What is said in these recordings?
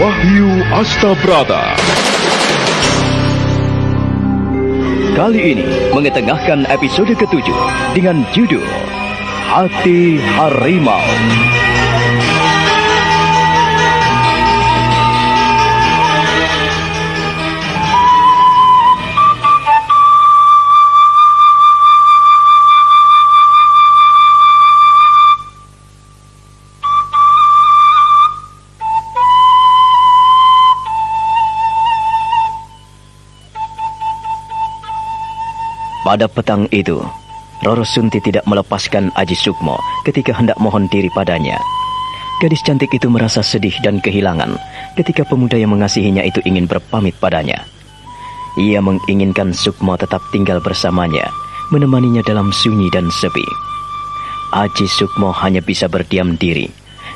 Wahyu Astabrata. Kali ini mengetengahkan episode ke-7 dengan judul Hati Harimau. Pada petang itu, Roro Sunti tidak melepaskan Aji Sukmo ketika hendak mohon diri padanya. Gadis cantik itu merasa sedih dan kehilangan ketika pemuda yang mengasihinya itu ingin berpamit padanya. Ia menginginkan Sukmo tetap tinggal bersamanya, menemaninya dalam sunyi dan sepi. Aji Sukmo hanya bisa berdiam diri.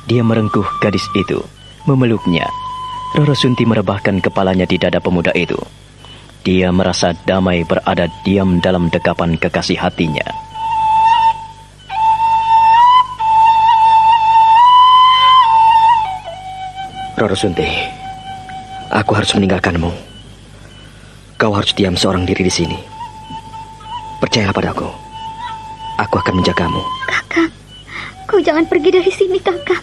Dia merengkuh gadis itu, memeluknya. Roro Sunti merebahkan kepalanya di dada pemuda itu. Dia merasa damai berada diam dalam dekapan kekasih hatinya. Roro Sunti, aku harus meninggalkanmu. Kau harus diam seorang diri di sini. Percayalah padaku. Aku akan menjagamu. Kakak, kau jangan pergi dari sini, Kakak.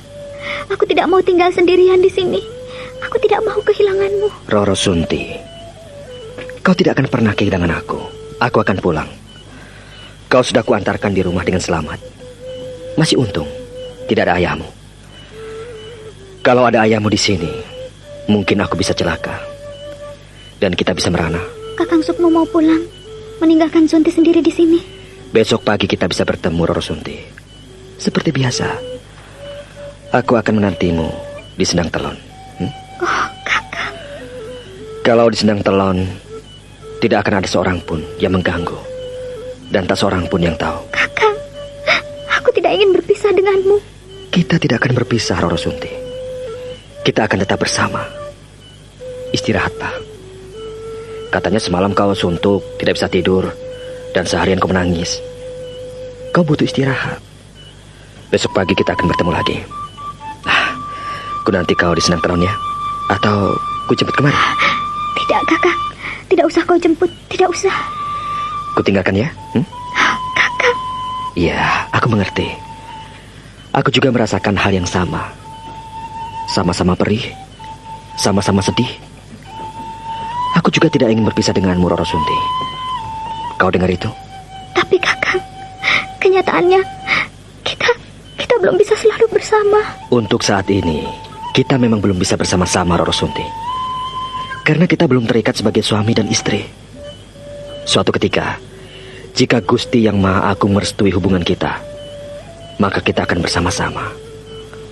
Aku tidak mau tinggal sendirian di sini. Aku tidak mau kehilanganmu. Roro Sunti, kau tidak akan pernah kehilangan aku. Aku akan pulang. Kau sudah kuantarkan di rumah dengan selamat. Masih untung tidak ada ayahmu. Kalau ada ayahmu di sini, mungkin aku bisa celaka dan kita bisa merana. Kakang Sukmo mau pulang, meninggalkan Sunti sendiri di sini. Besok pagi kita bisa bertemu, Roro Sunti. Seperti biasa. Aku akan menantimu di Sendang Telon. Oh, Kakang. Kalau di Sendang Telon, tidak akan ada seorang pun yang mengganggu. Dan tak seorang pun yang tahu. Kakang, aku tidak ingin berpisah denganmu. Kita tidak akan berpisah, Roro Sunti. Kita akan tetap bersama. Istirahatlah. Katanya semalam kau suntuk, tidak bisa tidur, dan seharian kau menangis. Kau butuh istirahat. Besok pagi kita akan bertemu lagi. Ku nanti kau di Sendang Telon ya? Atau ku jemput kemari? Tidak, Kakang. Tidak usah kau jemput, tidak usah. Ku tinggalkan ya? Kakak. Iya, aku mengerti. Aku juga merasakan hal yang sama. Sama-sama perih, sama-sama sedih. Aku juga tidak ingin berpisah denganmu, Roro Sunti. Kau dengar itu? Tapi Kakang, kenyataannya kita belum bisa selalu bersama. Untuk saat ini, kita memang belum bisa bersama-sama, Roro Sunti. Karena kita belum terikat sebagai suami dan istri. Suatu ketika, jika Gusti Yang Maha Agung merestui hubungan kita, maka kita akan bersama-sama,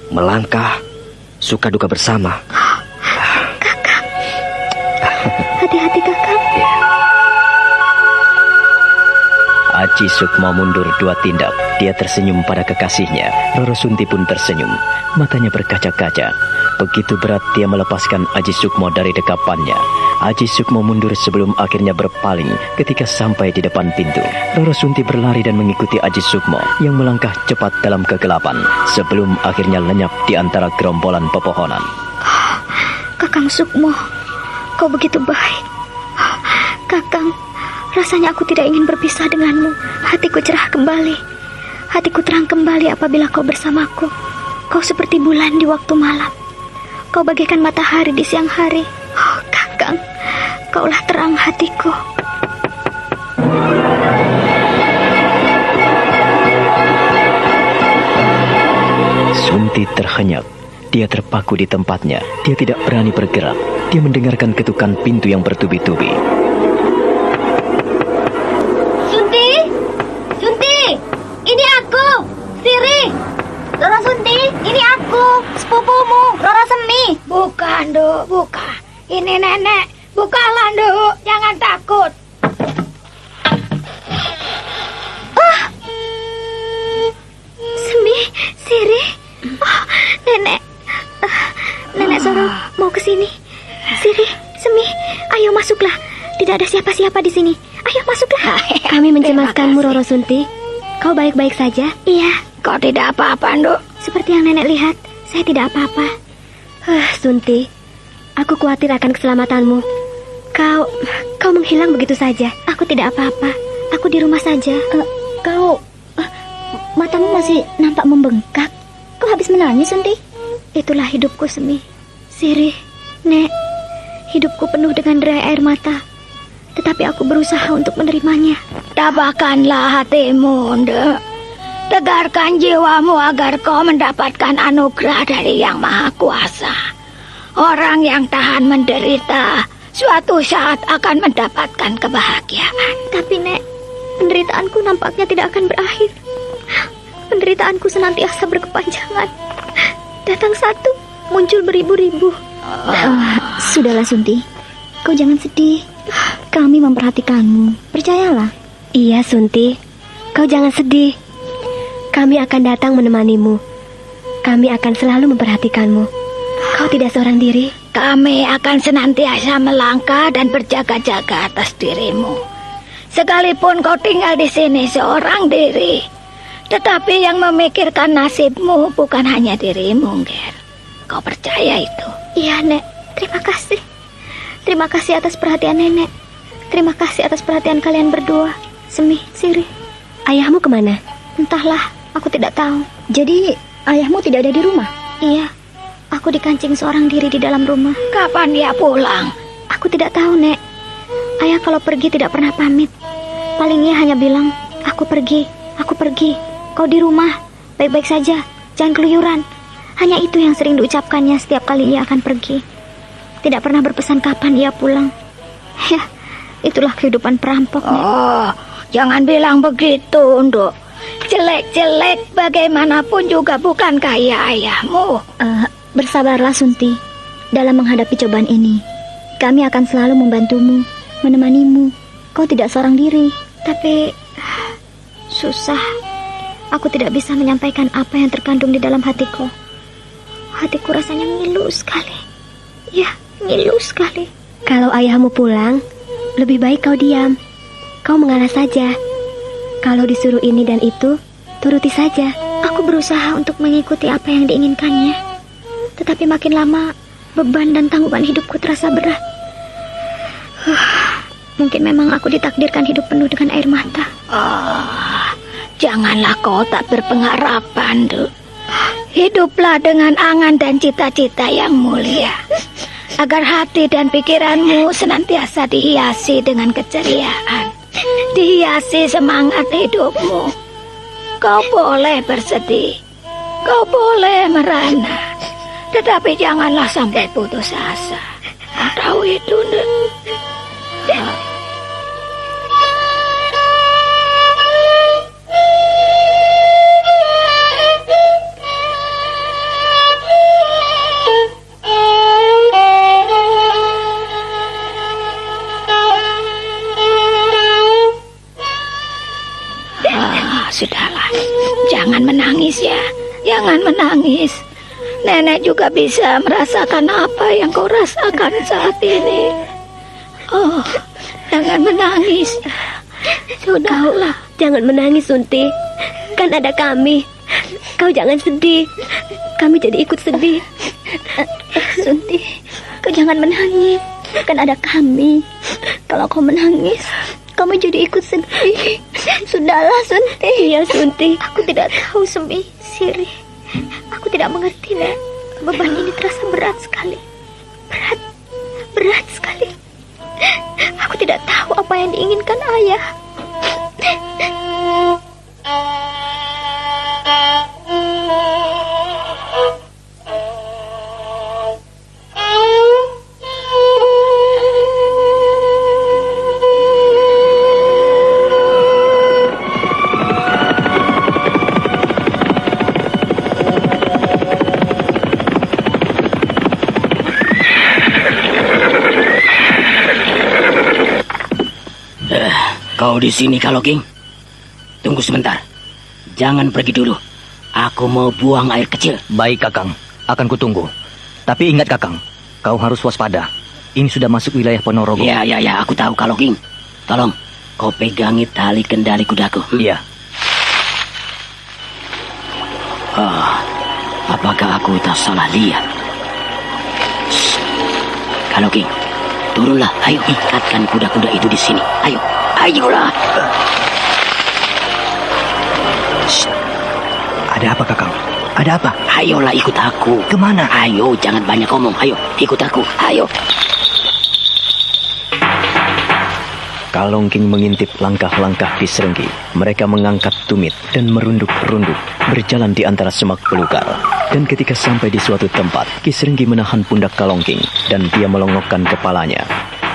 melangkah, suka duka bersama. Kakak, hati-hati Kakak. Aji Sukmo mundur 2 tindak. Dia tersenyum pada kekasihnya. Roro Sunti pun tersenyum. Matanya berkaca-kaca. Begitu berat dia melepaskan Aji Sukmo dari dekapannya. Aji Sukmo mundur sebelum akhirnya berpaling ketika sampai di depan pintu. Roro Sunti berlari dan mengikuti Aji Sukmo yang melangkah cepat dalam kegelapan sebelum akhirnya lenyap di antara gerombolan pepohonan. Kakang Sukmo, kau begitu baik. Kakang, rasanya aku tidak ingin berpisah denganmu. Hatiku cerah kembali. Hatiku terang kembali apabila kau bersamaku. Kau seperti bulan di waktu malam. Kau bagaikan matahari di siang hari. Oh, Kakang, kaulah terang hatiku. Sunti terhenyak. Dia terpaku di tempatnya. Dia tidak berani bergerak. Dia mendengarkan ketukan pintu yang bertubi-tubi. Ini aku, Siri. Roro Sunti, ini aku, sepupumu, Roro Semi. Bukan, Duk, bukan. Ini nenek. Bukalah, Duk. Jangan takut. Semi, Siri. Oh, nenek. Nenek Soro mau ke sini. Siri, Semi, ayo masuklah. Tidak ada siapa-siapa di sini. Ayo masuklah. Kami mencemaskanmu, Roro Sunti. Kau baik-baik saja? Iya. Kau tidak apa-apa, Nduk. Seperti yang nenek lihat, saya tidak apa-apa. Sunti, Aku khawatir akan keselamatanmu. Kau menghilang begitu saja. Aku tidak apa-apa. Aku di rumah saja. Matamu masih nampak membengkak. Kau habis menangis, Sunti? Itulah hidupku, Semi. Sirih, Nek, hidupku penuh dengan derai air mata. Tetapi aku berusaha untuk menerimanya. Tabahkanlah hatimu, Nduk. Tegarkan jiwamu agar kau mendapatkan anugerah dari Yang Maha Kuasa. Orang yang tahan menderita suatu saat akan mendapatkan kebahagiaan. Tapi, Nek, penderitaanku nampaknya tidak akan berakhir. Penderitaanku senantiasa berkepanjangan. Datang satu, muncul beribu-ribu. Sudahlah, Sunti. Kau jangan sedih. Kami memperhatikanmu. Percayalah. Iya, Sunti. Kau jangan sedih. Kami akan datang menemanimu. Kami akan selalu memperhatikanmu. Kau tidak seorang diri. Kami akan senantiasa melangkah dan berjaga-jaga atas dirimu. Sekalipun kau tinggal di sini seorang diri, tetapi yang memikirkan nasibmu bukan hanya dirimu, Ger. Kau percaya itu? Iya, Nek. Terima kasih. Terima kasih atas perhatian Nenek. Terima kasih atas perhatian kalian berdua. Semi, Sirih. Ayahmu kemana? Entahlah, aku tidak tahu. Jadi, ayahmu tidak ada di rumah? Iya, aku dikancing seorang diri di dalam rumah. Kapan dia pulang? Aku tidak tahu, Nek. Ayah kalau pergi tidak pernah pamit. Paling ia hanya bilang, aku pergi, kau di rumah, baik-baik saja, jangan keluyuran. Hanya itu yang sering diucapkannya setiap kali ia akan pergi. Tidak pernah berpesan kapan ia pulang. Ya, itulah kehidupan perampok, Nek. Oh, jangan bilang begitu, Nduk. Jelek-jelek bagaimanapun juga bukan kayak ayahmu. Bersabarlah, Sunti. Dalam menghadapi cobaan ini, kami akan selalu membantumu, menemanimu. Kau tidak seorang diri. Tapi susah. Aku tidak bisa menyampaikan apa yang terkandung di dalam hatiku. Hatiku rasanya ngilu sekali. Ya, ngilu sekali. Kalau ayahmu pulang, lebih baik kau diam. Kau mengalah saja. Kalau disuruh ini dan itu, turuti saja. Aku berusaha untuk mengikuti apa yang diinginkannya. Tetapi makin lama, beban dan tanggungan hidupku terasa berat. Mungkin memang aku ditakdirkan hidup penuh dengan air mata. Janganlah kau tak berpengharapan, Nduk. Hiduplah dengan angan dan cita-cita yang mulia, agar hati dan pikiranmu senantiasa dihiasi dengan keceriaan, dihiasi semangat hidupmu. Kau boleh bersedih, kau boleh merana, tetapi janganlah sampai putus asa. Kau tahu itu, Nduk? Sudahlah, jangan menangis ya. Jangan menangis. Nenek juga bisa merasakan apa yang kau rasakan saat ini. Oh, jangan menangis. Sudahlah, jangan menangis, Sunti. Kan ada kami. Kau jangan sedih. Kami jadi ikut sedih. Sunti, kau jangan menangis. Kan ada kami. Kalau kau menangis, kamu jadi ikut sedih. Sudahlah, Sunti. Iya, Sunti. Aku tidak tahu, Semi, Sirih. Aku tidak mengerti, Nek. Beban ini terasa berat sekali. Berat sekali. Aku tidak tahu apa yang diinginkan ayah. Kau di sini, Kaloking. Tunggu sebentar. Jangan pergi dulu. Aku mau buang air kecil. Baik, Kakang. Akan kutunggu. Tapi ingat, Kakang. Kau harus waspada. Ini sudah masuk wilayah Ponorogo. Ya, aku tahu, Kaloking. Tolong, kau pegangi tali kendali kudaku. Iya. Apakah aku tak salah lihat? Kalongking, turunlah. Ayo, ikatkan kuda-kuda itu di sini. Ayo, ayolah. Ada apa, Kakang? Ada apa? Ayolah, ikut aku. Kemana? Ayo, jangan banyak ngomong. Ayo, ikut aku. Ayo. Kalongking mengintip langkah-langkah Kisrenggi. Mereka mengangkat tumit dan merunduk-runduk, berjalan di antara semak belukar. Dan ketika sampai di suatu tempat, Kisrenggi menahan pundak Kalongking dan dia melongokkan kepalanya.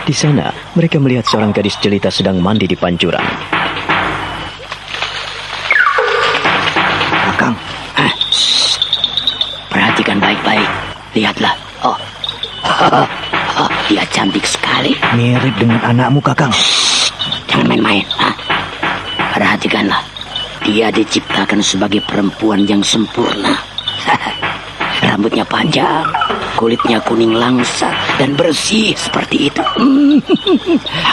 Di sana, mereka melihat seorang gadis jelita sedang mandi di pancuran. Kakang. Perhatikan baik-baik. Lihatlah. Oh, dia cantik sekali. Mirip dengan anakmu, Kakang. Jangan main-main. Perhatikanlah. Dia diciptakan sebagai perempuan yang sempurna. Rambutnya panjang, kulitnya kuning langsat dan bersih seperti itu.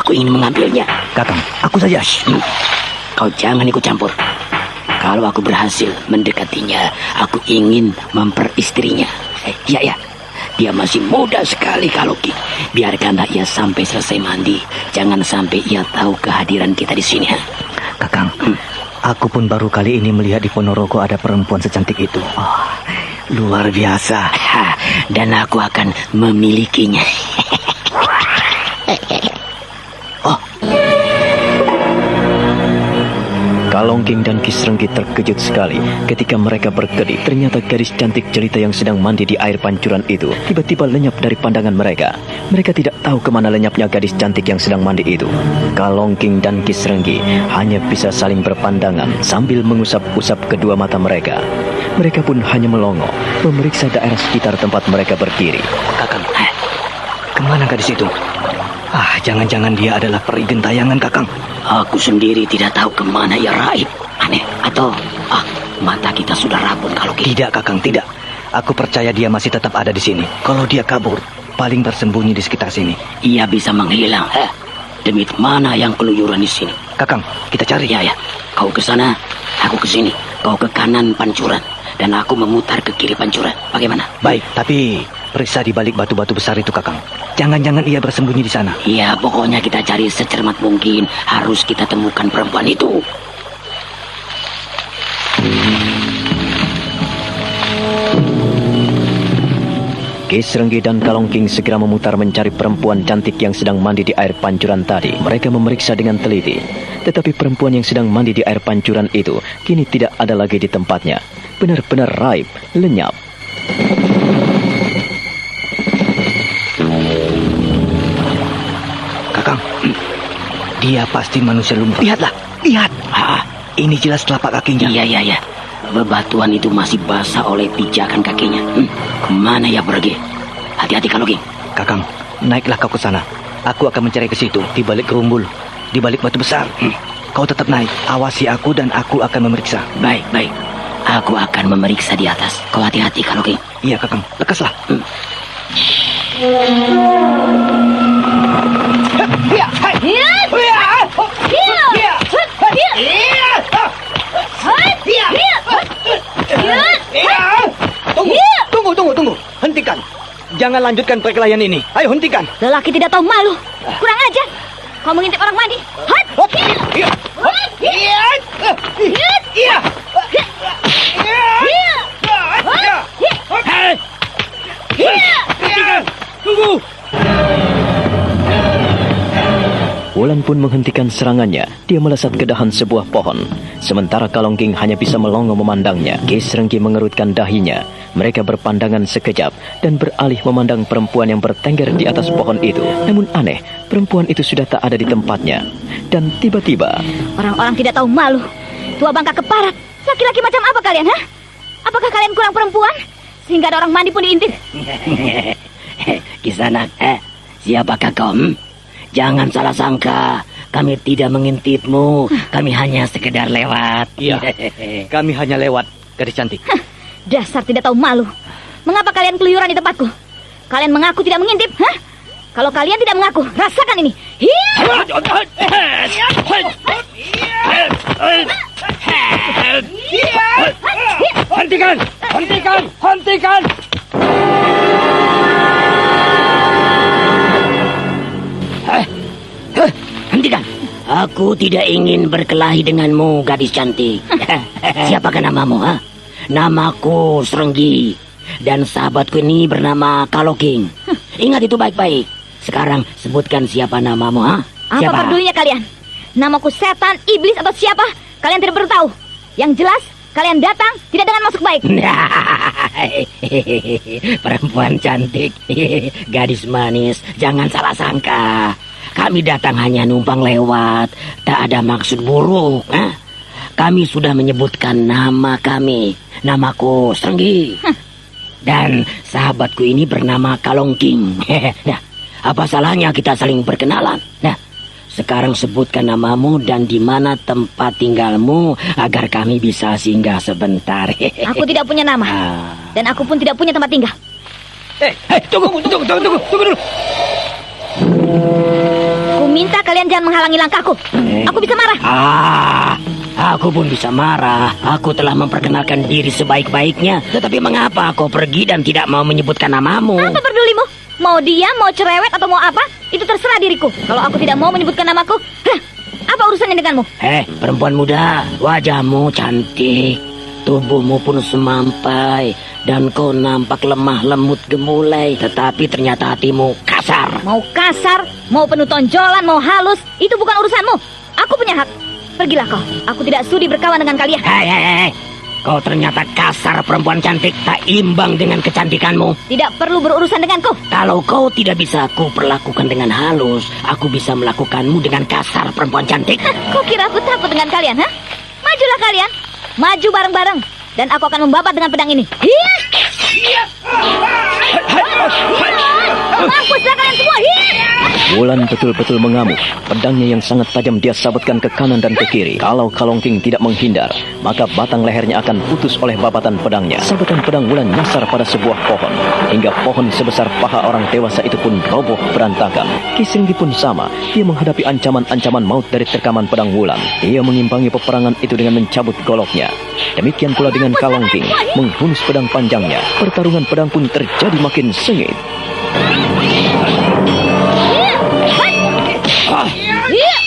Aku ingin mengambilnya. Kakang, aku saja. Kau jangan ikut campur. Kalau aku berhasil mendekatinya, aku ingin memperistrinya. Ya. Dia masih muda sekali, Kalongking. Biarkanlah ia sampai selesai mandi. Jangan sampai ia tahu kehadiran kita di sini. Kakang, aku pun baru kali ini melihat di Ponorogo ada perempuan secantik itu. Oh, luar biasa. Dan aku akan memilikinya. Kalongking dan Kisrenggi terkejut sekali ketika mereka berkedip. Ternyata gadis cantik jelita yang sedang mandi di air pancuran itu tiba-tiba lenyap dari pandangan mereka. Mereka tidak tahu kemana lenyapnya gadis cantik yang sedang mandi itu. Kalongking dan Kisrenggi hanya bisa saling berpandangan sambil mengusap-usap kedua mata mereka. Mereka pun hanya melongo, memeriksa daerah sekitar tempat mereka berdiri. Kakang, kemana gadis itu? Jangan-jangan dia adalah peri gentayangan, Kakang. Aku sendiri tidak tahu kemana ia raib. Aneh, atau mata kita sudah rabun, Kalongking. Tidak, Kakang, tidak. Aku percaya dia masih tetap ada di sini. Kalau dia kabur, paling bersembunyi di sekitar sini. Ia bisa menghilang. Demit mana yang keluyuran di sini? Kakang, kita cari. Ya. Kau ke sana, aku ke sini. Kau ke kanan pancuran, dan aku memutar ke kiri pancuran. Bagaimana? Baik, tapi periksa di balik batu-batu besar itu, Kakang. Jangan-jangan ia bersembunyi di sana. Iya, pokoknya kita cari secermat mungkin. Harus kita temukan perempuan itu. Kisrenggi dan Kalongking segera memutar mencari perempuan cantik yang sedang mandi di air pancuran tadi. Mereka memeriksa dengan teliti. Tetapi perempuan yang sedang mandi di air pancuran itu kini tidak ada lagi di tempatnya. Benar-benar raib, lenyap. Kakang, dia pasti manusia lumrah. Lihatlah, lihat. Ini jelas telapak kakinya. Iya. Bebatuan itu masih basah oleh pijakan kakinya. Kemana ia pergi? Hati-hati, Kalongking. Kakang, naiklah kau ke sana. Aku akan mencari ke situ, di balik kerumbul, di balik batu besar. Kau tetap naik, awasi aku dan aku akan memeriksa. Baik. Aku akan memeriksa di atas. Kau hati-hati, Kalongking. Iya, Kakang. Lekaslah. Tunggu. Hentikan. Jangan lanjutkan perkelahian ini. Ayo, hentikan. Lelaki tidak tahu malu. Kurang ajar. Kau mengintip orang mandi. Tunggu. Wulan pun menghentikan serangannya. Dia melesat ke dahan sebuah pohon. Sementara Kalongking hanya bisa melongo memandangnya. Kisrenggi mengerutkan dahinya. Mereka berpandangan sekejap dan beralih memandang perempuan yang bertengger di atas pohon itu. Namun aneh, perempuan itu sudah tak ada di tempatnya. Dan tiba-tiba... Orang-orang tidak tahu malu. Tua bangka keparat. Laki-laki macam apa kalian, ha? Apakah kalian kurang perempuan? Sehingga ada orang mandi pun diintip. Kisanak, siapakah kau? Jangan salah sangka. Kami tidak mengintipmu. Kami hanya sekedar lewat. Iya, kami hanya lewat, gadis cantik. Dasar tidak tahu malu. Mengapa kalian keluyuran di tempatku? Kalian mengaku tidak mengintip, ha? Kalau kalian tidak mengaku, rasakan ini. Hentikan! Aku tidak ingin berkelahi denganmu, gadis cantik. Siapakah namamu, ha? Namaku Serenggi. Dan sahabatku ini bernama Kaloking. Ingat itu baik-baik. Sekarang sebutkan siapa namamu, ha? Apa pedulinya kalian? Namaku setan, iblis atau siapa? Kalian tidak perlu tahu. Yang jelas, kalian datang tidak dengan maksud baik. Perempuan cantik, gadis manis, jangan salah sangka. Kami datang hanya numpang lewat, tak ada maksud buruk. Kami sudah menyebutkan nama kami. Namaku Serenggi. Dan sahabatku ini bernama Kalongking. Nah, apa salahnya kita saling berkenalan? Nah, sekarang sebutkan namamu dan di mana tempat tinggalmu agar kami bisa singgah sebentar. Aku tidak punya nama. Dan aku pun tidak punya tempat tinggal. Tunggu dulu. Ku minta kalian jangan menghalangi langkahku. Aku bisa marah. Aku pun bisa marah. Aku telah memperkenalkan diri sebaik-baiknya. Tetapi mengapa kau pergi dan tidak mau menyebutkan namamu? Apa pedulimu? Mau diam, mau cerewet, atau mau apa? Itu terserah diriku. Kalau aku tidak mau menyebutkan namaku, apa urusannya denganmu? Perempuan muda, wajahmu cantik, tubuhmu pun semampai, dan kau nampak lemah lemut gemulai, tetapi ternyata hatimu kasar. Mau kasar, mau penuh tonjolan, mau halus, itu bukan urusanmu. Aku punya hak. Pergilah kau. Aku tidak sudi berkawan dengan kalian. Kau ternyata kasar, perempuan cantik, tak imbang dengan kecantikanmu. Tidak perlu berurusan denganku. Kalau kau tidak bisa aku perlakukan dengan halus, aku bisa melakukanmu dengan kasar, perempuan cantik. Kau kira aku takut dengan kalian, ha? Majulah kalian. Maju bareng-bareng. Dan aku akan membabat dengan pedang ini. Mampuslah kalian semua. Wulan betul-betul mengamuk. Pedangnya yang sangat tajam dia sabetkan ke kanan dan ke kiri. Kalau Kalongking tidak menghindar, maka batang lehernya akan putus oleh babatan pedangnya. Sabetan pedang Wulan nyasar pada sebuah pohon, hingga pohon sebesar paha orang dewasa itu pun roboh berantakan. Ki Serenggi pun sama. Dia menghadapi ancaman-ancaman maut dari terkaman pedang Wulan. Dia mengimbangi peperangan itu dengan mencabut goloknya. Demikian pula dengan Kalongking menghunus pedang panjangnya. Pertarungan pedang pun terjadi makin sengit.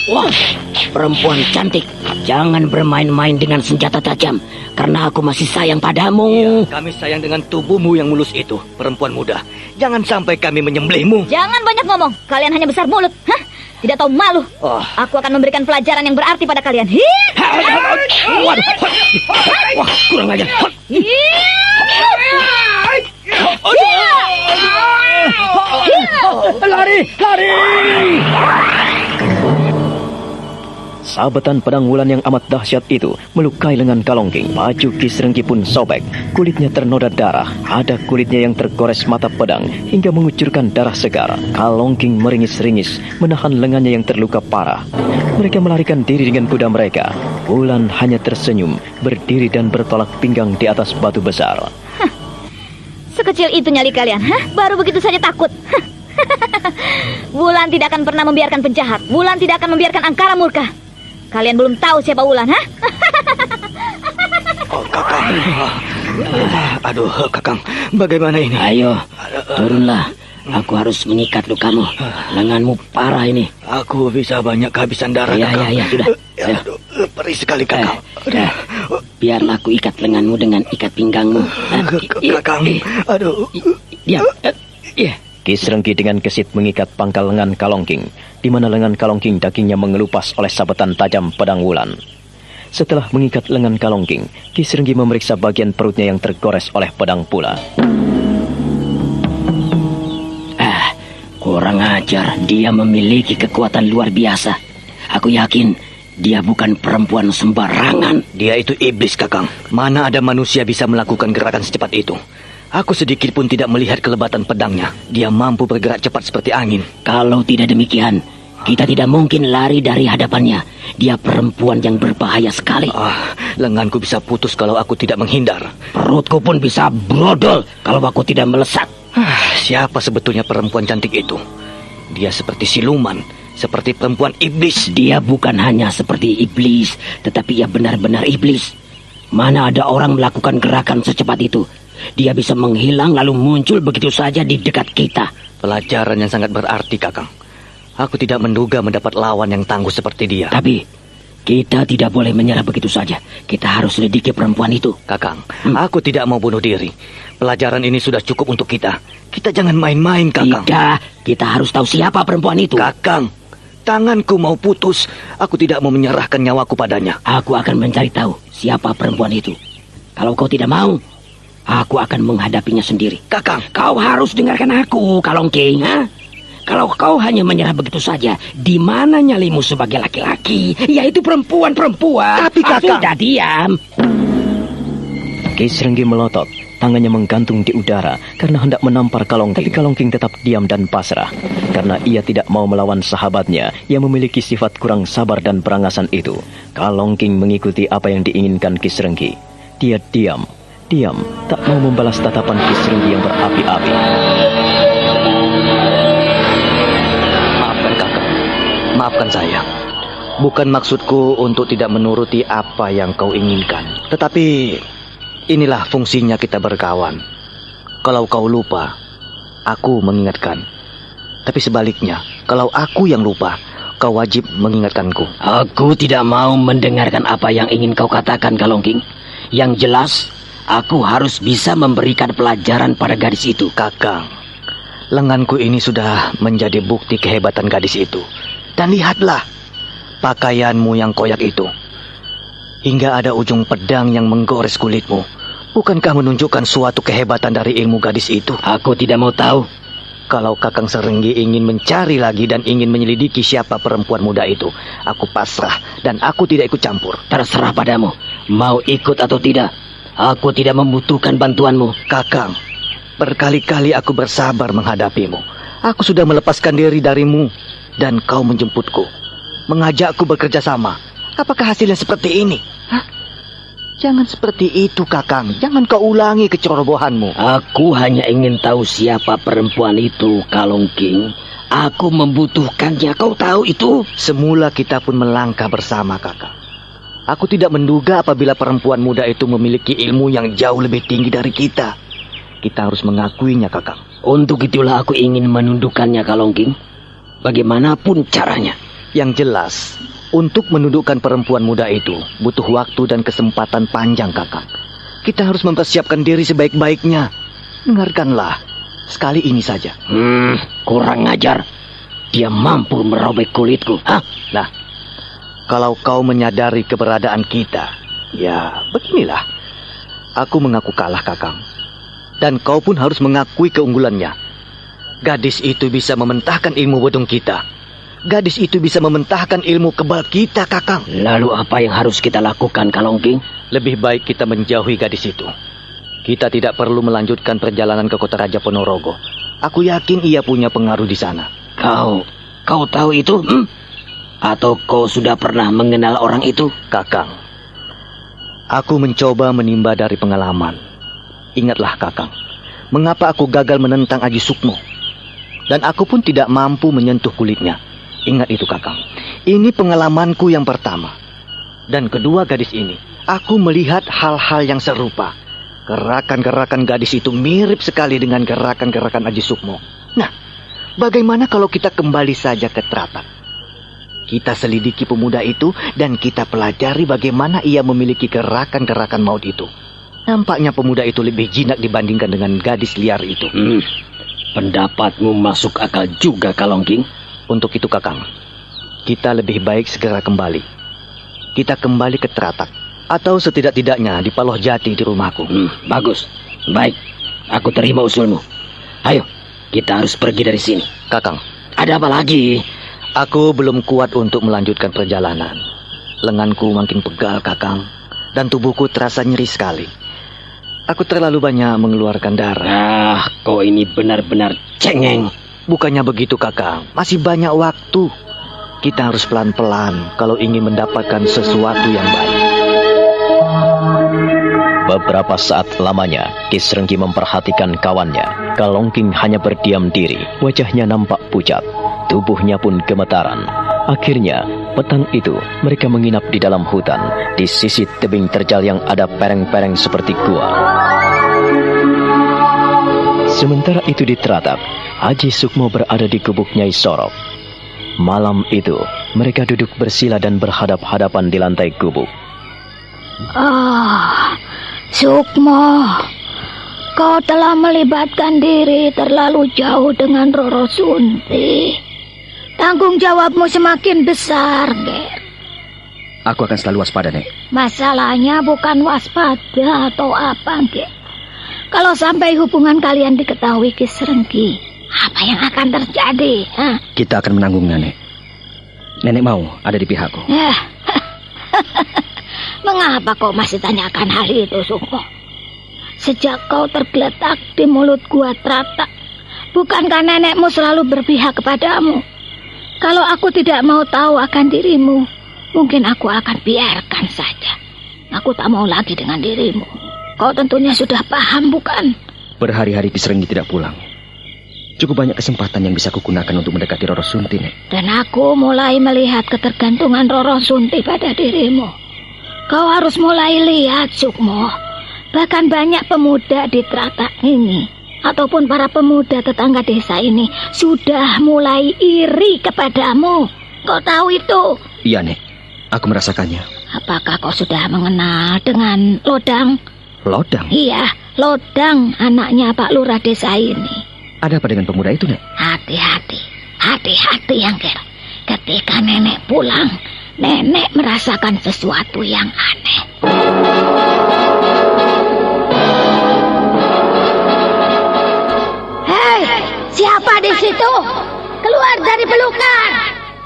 Wah, perempuan cantik, jangan bermain-main dengan senjata tajam, karena aku masih sayang padamu. Iya, kami sayang dengan tubuhmu yang mulus itu, perempuan muda. Jangan sampai kami menyembelihmu. Jangan banyak ngomong, kalian hanya besar mulut. Tidak tahu malu. Aku akan memberikan pelajaran yang berarti pada kalian. Wah, kurang ajar. Lari! Sabetan pedang Wulan yang amat dahsyat itu melukai lengan Kalongking. Baju Ki Serenggi pun sobek. Kulitnya ternoda darah. Ada kulitnya yang tergores mata pedang hingga mengucurkan darah segar. Kalongking meringis-ringis menahan lengannya yang terluka parah. Mereka melarikan diri dengan kuda mereka. Wulan hanya tersenyum, berdiri dan bertolak pinggang di atas batu besar. Sekecil itu nyali kalian, baru begitu saja takut. Wulan tidak akan pernah membiarkan penjahat. Wulan tidak akan membiarkan angkara murka. Kalian belum tahu siapa Wulan, Kakang. Aduh, Kakang, bagaimana ini? Ayo, turunlah. Aku harus mengikat lukamu. Lenganmu parah ini. Aku bisa banyak kehabisan darah, Kakang. Ya, sudah. Aduh, perih sekali, Kakang. Biarlah aku ikat lenganmu dengan ikat pinggangmu. Kakang, aduh. Ya. Ki Serenggi dengan gesit mengikat pangkal lengan Kalongking, di mana lengan Kalongking dagingnya mengelupas oleh sabetan tajam pedang Wulan. Setelah mengikat lengan Kalongking, Ki Serenggi memeriksa bagian perutnya yang tergores oleh pedang pula. Kurang ajar, dia memiliki kekuatan luar biasa. Aku yakin dia bukan perempuan sembarangan. Dia itu iblis, Kakang. Mana ada manusia bisa melakukan gerakan secepat itu? Aku sedikit pun tidak melihat kelebatan pedangnya. Dia mampu bergerak cepat seperti angin. Kalau tidak demikian, kita tidak mungkin lari dari hadapannya. Dia perempuan yang berbahaya sekali. Lenganku bisa putus kalau aku tidak menghindar. Perutku pun bisa brodol kalau aku tidak melesat. Siapa sebetulnya perempuan cantik itu? Dia seperti siluman, seperti perempuan iblis. Dia bukan hanya seperti iblis, tetapi ia benar-benar iblis. Mana ada orang melakukan gerakan secepat itu? Dia bisa menghilang lalu muncul begitu saja di dekat kita. Pelajaran yang sangat berarti, Kakang. Aku tidak menduga mendapat lawan yang tangguh seperti dia. Tapi kita tidak boleh menyerah begitu saja. Kita harus selidiki perempuan itu. Kakang, aku tidak mau bunuh diri. Pelajaran ini sudah cukup untuk kita. Kita jangan main-main, Kakang. Tidak, kita harus tahu siapa perempuan itu. Kakang, tanganku mau putus. Aku tidak mau menyerahkan nyawaku padanya. Aku akan mencari tahu siapa perempuan itu. Kalau kau tidak mau, aku akan menghadapinya sendiri. Kakang, kau harus dengarkan aku, Kalongking. Kalau kau hanya menyerah begitu saja, di mana nyalimu sebagai laki-laki, yaitu perempuan-perempuan? Tapi Kakang, sudah diam. Ki Srenggi melotot, tangannya menggantung di udara karena hendak menampar Kalongking. Tapi Kalongking tetap diam dan pasrah karena ia tidak mau melawan sahabatnya yang memiliki sifat kurang sabar dan perangasan itu. Kalongking mengikuti apa yang diinginkan Ki Srenggi. Dia diam, tak mau membalas tatapan Ki Srenggi yang berapi-api. Maafkan saya. Bukan maksudku untuk tidak menuruti apa yang kau inginkan. Tetapi inilah fungsinya kita berkawan. Kalau kau lupa, aku mengingatkan. Tapi sebaliknya, kalau aku yang lupa, kau wajib mengingatkanku. Aku tidak mau mendengarkan apa yang ingin kau katakan, Kalongking. Yang jelas, aku harus bisa memberikan pelajaran pada gadis itu. Kakang, lenganku ini sudah menjadi bukti kehebatan gadis itu. Dan lihatlah pakaianmu yang koyak itu. Hingga ada ujung pedang yang menggores kulitmu. Bukankah menunjukkan suatu kehebatan dari ilmu gadis itu? Aku tidak mau tahu. Kalau Kakang Srenggi ingin mencari lagi dan ingin menyelidiki siapa perempuan muda itu, aku pasrah dan aku tidak ikut campur. Terserah padamu. Mau ikut atau tidak, aku tidak membutuhkan bantuanmu. Kakang, berkali-kali aku bersabar menghadapimu. Aku sudah melepaskan diri darimu. Dan kau menjemputku, mengajakku bekerja sama. Apakah hasilnya seperti ini? Jangan seperti itu, Kakang. Jangan kau ulangi kecerobohanmu. Aku hanya ingin tahu siapa perempuan itu, Kalongking. Aku membutuhkannya, kau tahu itu? Semula kita pun melangkah bersama, Kakang. Aku tidak menduga apabila perempuan muda itu memiliki ilmu yang jauh lebih tinggi dari kita. Kita harus mengakuinya, Kakang. Untuk itulah aku ingin menundukkannya, Kalongking. Bagaimanapun caranya. Yang jelas, untuk menundukkan perempuan muda itu butuh waktu dan kesempatan panjang, Kakang. Kita harus mempersiapkan diri sebaik-baiknya. Dengarkanlah, sekali ini saja. Kurang ajar. Dia mampu merobek kulitku. Nah, kalau kau menyadari keberadaan kita, ya beginilah. Aku mengaku kalah, Kakang. Dan kau pun harus mengakui keunggulannya. Gadis itu bisa mementahkan ilmu bodong kita. Gadis itu bisa mementahkan ilmu kebal kita, Kakang. Lalu apa yang harus kita lakukan, Kalongking? Lebih baik kita menjauhi gadis itu. Kita tidak perlu melanjutkan perjalanan ke kota Raja Ponorogo. Aku yakin ia punya pengaruh di sana. Kau tahu itu? Atau kau sudah pernah mengenal orang itu? Kakang, aku mencoba menimba dari pengalaman. Ingatlah, Kakang, mengapa aku gagal menentang Aji Sukmo? Dan aku pun tidak mampu menyentuh kulitnya. Ingat itu, Kakang. Ini pengalamanku yang pertama. Dan kedua gadis ini, aku melihat hal-hal yang serupa. Gerakan-gerakan gadis itu mirip sekali dengan gerakan-gerakan Aji Sukmo. Nah, bagaimana kalau kita kembali saja ke Teratak? Kita selidiki pemuda itu dan kita pelajari bagaimana ia memiliki gerakan-gerakan maut itu. Nampaknya pemuda itu lebih jinak dibandingkan dengan gadis liar itu. Pendapatmu masuk akal juga, Kalongking. Untuk itu, Kakang, kita lebih baik segera kembali. Kita kembali ke Teratak. Atau setidak-tidaknya di Paloh Jati di rumahku. Bagus. Baik, aku terima usulmu. Ayo, kita harus pergi dari sini. Kakang, ada apa lagi? Aku belum kuat untuk melanjutkan perjalanan. Lenganku makin pegal, Kakang. Dan tubuhku terasa nyeri sekali. Aku terlalu banyak mengeluarkan darah. Kau ini benar-benar cengeng. Bukannya begitu, Kakang. Masih banyak waktu. Kita harus pelan-pelan kalau ingin mendapatkan sesuatu yang baik. Beberapa saat lamanya, Ki Srenggi memperhatikan kawannya. Kalongking hanya berdiam diri. Wajahnya nampak pucat. Tubuhnya pun gemetaran. Akhirnya, petang itu mereka menginap di dalam hutan, di sisi tebing terjal yang ada pereng-pereng seperti gua. Sementara itu di Teratak, Aji Sukmo berada di gubuk Nyai Sorok. Malam itu, mereka duduk bersila dan berhadap-hadapan di lantai gubuk. Sukmo, kau telah melibatkan diri terlalu jauh dengan Roro Sunti. Tanggung jawabmu semakin besar, Ger. Aku akan selalu waspada, Nek. Masalahnya bukan waspada atau apa, Ger. Kalau sampai hubungan kalian diketahui Ki Srenggi, apa yang akan terjadi? Kita akan menanggungnya, Nek. Nenek mau ada di pihakku. Mengapa kau masih tanyakan hal itu, Sukmo? Sejak kau tergeletak di mulut gua Trata, bukankah nenekmu selalu berpihak kepadamu? Kalau aku tidak mau tahu akan dirimu, mungkin aku akan biarkan saja. Aku tak mau lagi dengan dirimu. Kau tentunya sudah paham, bukan? Berhari-hari Ki Srenggi tidak pulang. Cukup banyak kesempatan yang bisa kugunakan untuk mendekati Roro Sunti, Nek. Dan aku mulai melihat ketergantungan Roro Sunti pada dirimu. Kau harus mulai lihat, Sukmo. Bahkan banyak pemuda di Trata ini, ataupun para pemuda tetangga desa ini, sudah mulai iri kepadamu. Kau tahu itu? Iya, Nek. Aku merasakannya. Apakah kau sudah mengenal dengan Lodang? Lodang? Iya, Lodang, anaknya Pak Lurah desa ini. Ada apa dengan pemuda itu, Nek? Hati-hati, Angger. Ketika nenek pulang, nenek merasakan sesuatu yang aneh. Hei, siapa di situ? Keluar dari pelukan.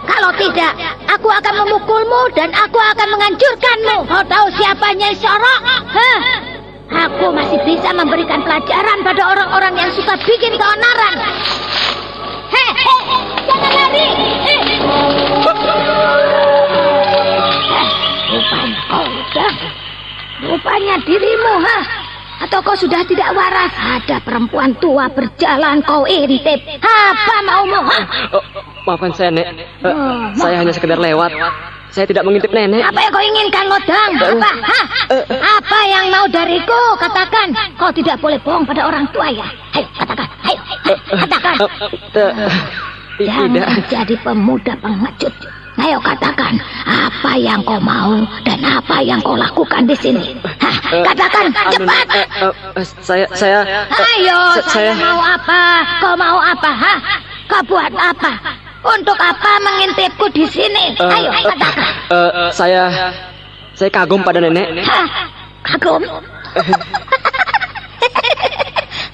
Kalau tidak, aku akan memukulmu dan aku akan menghancurkanmu. Kau tahu siapa Nyai Sorok? Aku masih bisa memberikan pelajaran pada orang-orang yang suka bikin keonaran. Hei, jangan lari. Rupanya dirimu, Atau kau sudah tidak waras? Ada perempuan tua berjalan, kau intip. Apa maumu, Maafkan saya, Nek. Saya hanya sekedar lewat. Saya tidak mengintip nenek. Apa yang kau inginkan, Lodang? Apa? Apa yang mau dariku? Katakan. Kau tidak boleh bohong pada orang tua, ya? Ayo, katakan. Ayo, katakan. Jangan jadi pemuda pengecut. Ayo katakan, apa yang kau mau dan apa yang kau lakukan di sini? Katakan, cepat. Saya. Ayo, saya mau apa? Kau mau apa? Kau buat apa? Untuk apa mengintipku di sini? Ayo, katakan. Saya kagum pada nenek. Kagum?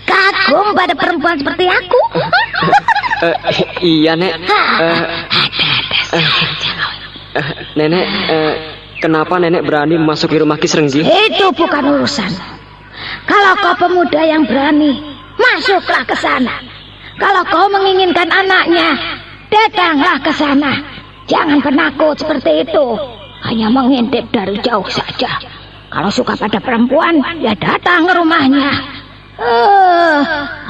Kagum pada perempuan seperti aku? Iya, Nek. Nenek, kenapa nenek berani memasuki rumah Ki Srenggi? Itu bukan urusan. Kalau kau pemuda yang berani, masuklah ke sana. Kalau kau menginginkan anaknya, datanglah ke sana. Jangan penakut seperti itu. Hanya mengintip dari jauh saja. Kalau suka pada perempuan, ya datang ke rumahnya.